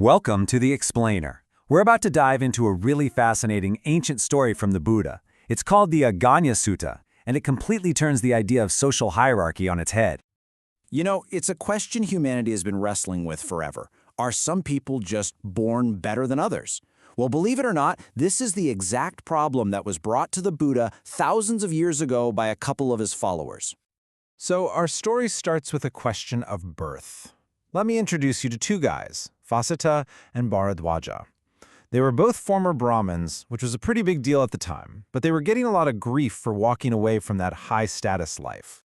Welcome to The Explainer. We're about to dive into a really fascinating ancient story from the Buddha. It's called the Aggaññasutta, and it completely turns the idea of social hierarchy on its head. You know, it's a question humanity has been wrestling with forever. Are some people just born better than others? Well, believe it or not, this is the exact problem that was brought to the Buddha thousands of years ago by a couple of his followers. So our story starts with a question of birth. Let me introduce you to two guys, Vasita and Bharadwaja. They were both former Brahmins, which was a pretty big deal at the time, but they were getting a lot of grief for walking away from that high-status life.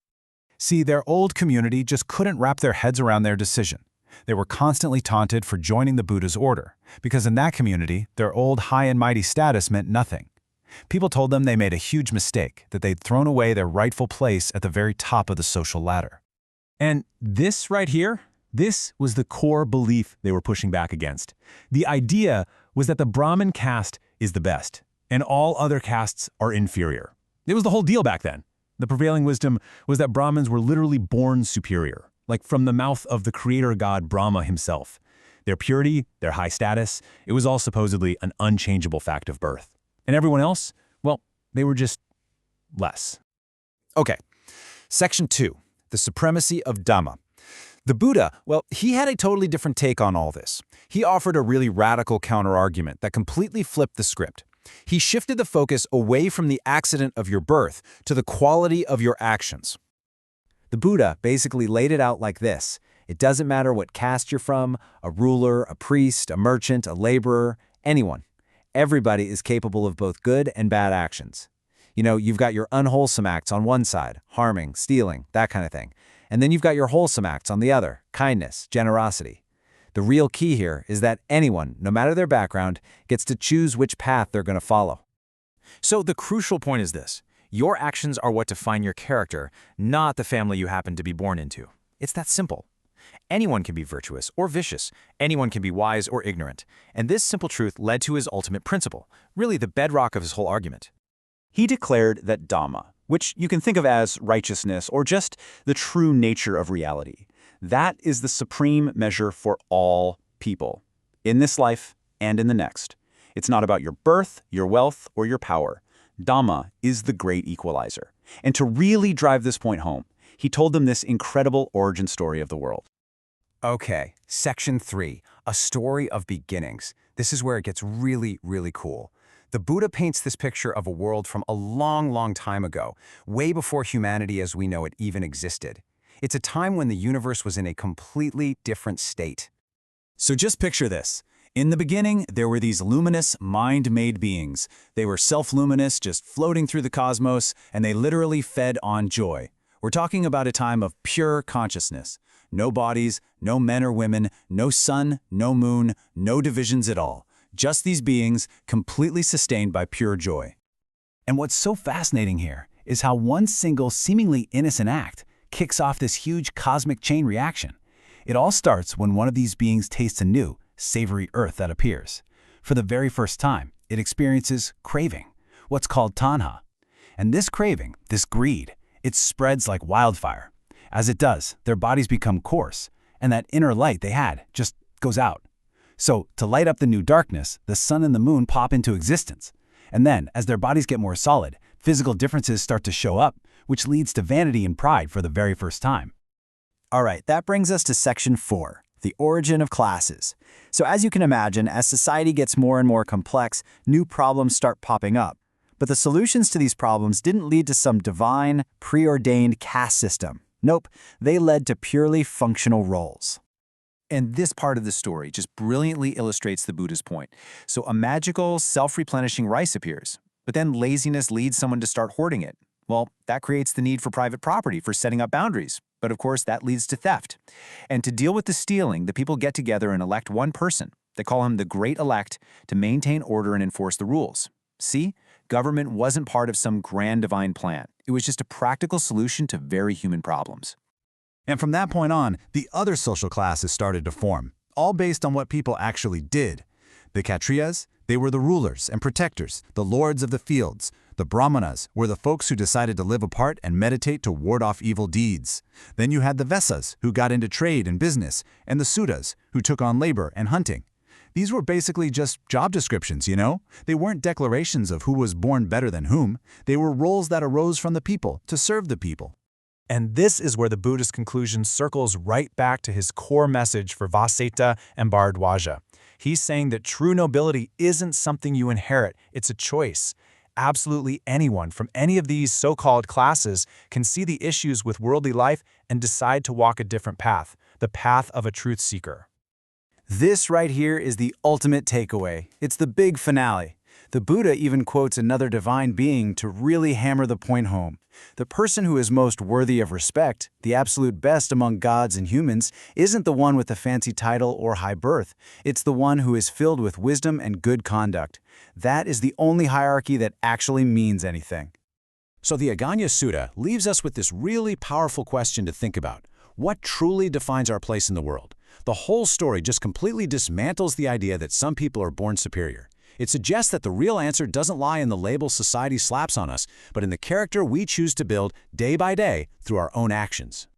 See, their old community just couldn't wrap their heads around their decision. They were constantly taunted for joining the Buddha's order, because in that community, their old high and mighty status meant nothing. People told them they made a huge mistake, that they'd thrown away their rightful place at the very top of the social ladder. And this right here, this was the core belief they were pushing back against. The idea was that the Brahmin caste is the best, and all other castes are inferior. It was the whole deal back then. The prevailing wisdom was that Brahmins were literally born superior, like from the mouth of the creator god Brahma himself. Their purity, their high status, it was all supposedly an unchangeable fact of birth. And everyone else, well, they were just less. Okay, Section 2, the supremacy of Dhamma. The Buddha, well, he had a totally different take on all this. He offered a really radical counter-argument that completely flipped the script. He shifted the focus away from the accident of your birth to the quality of your actions. The Buddha basically laid it out like this. It doesn't matter what caste you're from, a ruler, a priest, a merchant, a laborer, anyone. Everybody is capable of both good and bad actions. You know, you've got your unwholesome acts on one side, harming, stealing, that kind of thing. And then you've got your wholesome acts on the other, kindness, generosity. The real key here is that anyone, no matter their background, gets to choose which path they're going to follow. So the crucial point is this. Your actions are what define your character, not the family you happen to be born into. It's that simple. Anyone can be virtuous or vicious. Anyone can be wise or ignorant. And this simple truth led to his ultimate principle, really the bedrock of his whole argument. He declared that Dhamma, which you can think of as righteousness or just the true nature of reality, that is the supreme measure for all people, in this life and in the next. It's not about your birth, your wealth, or your power. Dhamma is the great equalizer. And to really drive this point home, he told them this incredible origin story of the world. Okay, Section 3, a story of beginnings. This is where it gets really, really cool. The Buddha paints this picture of a world from a long, long time ago, way before humanity as we know it even existed. It's a time when the universe was in a completely different state. So just picture this. In the beginning, there were these luminous, mind-made beings. They were self-luminous, just floating through the cosmos, and they literally fed on joy. We're talking about a time of pure consciousness. No bodies, no men or women, no sun, no moon, no divisions at all. Just these beings, completely sustained by pure joy. And what's so fascinating here is how one single, seemingly innocent act kicks off this huge cosmic chain reaction. It all starts when one of these beings tastes a new, savory earth that appears. For the very first time, it experiences craving, what's called tanha. And this craving, this greed, it spreads like wildfire. As it does, their bodies become coarse, and that inner light they had just goes out. So, to light up the new darkness, the sun and the moon pop into existence. And then, as their bodies get more solid, physical differences start to show up, which leads to vanity and pride for the very first time. All right, that brings us to Section 4, the origin of classes. So as you can imagine, as society gets more and more complex, new problems start popping up. But the solutions to these problems didn't lead to some divine, preordained caste system. Nope, they led to purely functional roles. And this part of the story just brilliantly illustrates the Buddha's point. So a magical, self-replenishing rice appears, but then laziness leads someone to start hoarding it. Well, that creates the need for private property for setting up boundaries. But of course, that leads to theft. And to deal with the stealing, the people get together and elect one person. They call him the Great Elect to maintain order and enforce the rules. See, government wasn't part of some grand divine plan. It was just a practical solution to very human problems. And from that point on, the other social classes started to form, all based on what people actually did. The Kshatriyas, they were the rulers and protectors, the lords of the fields. The Brahmanas were the folks who decided to live apart and meditate to ward off evil deeds. Then you had the Vaisas, who got into trade and business, and the Suttas, who took on labor and hunting. These were basically just job descriptions, you know? They weren't declarations of who was born better than whom. They were roles that arose from the people, to serve the people. And this is where the Buddhist conclusion circles right back to his core message for Vasetta and Bharadwaja. He's saying that true nobility isn't something you inherit, it's a choice. Absolutely anyone from any of these so-called classes can see the issues with worldly life and decide to walk a different path, the path of a truth seeker. This right here is the ultimate takeaway. It's the big finale. The Buddha even quotes another divine being to really hammer the point home. The person who is most worthy of respect, the absolute best among gods and humans, isn't the one with the fancy title or high birth. It's the one who is filled with wisdom and good conduct. That is the only hierarchy that actually means anything. So the Aggaññasutta leaves us with this really powerful question to think about. What truly defines our place in the world? The whole story just completely dismantles the idea that some people are born superior. It suggests that the real answer doesn't lie in the label society slaps on us, but in the character we choose to build day by day through our own actions.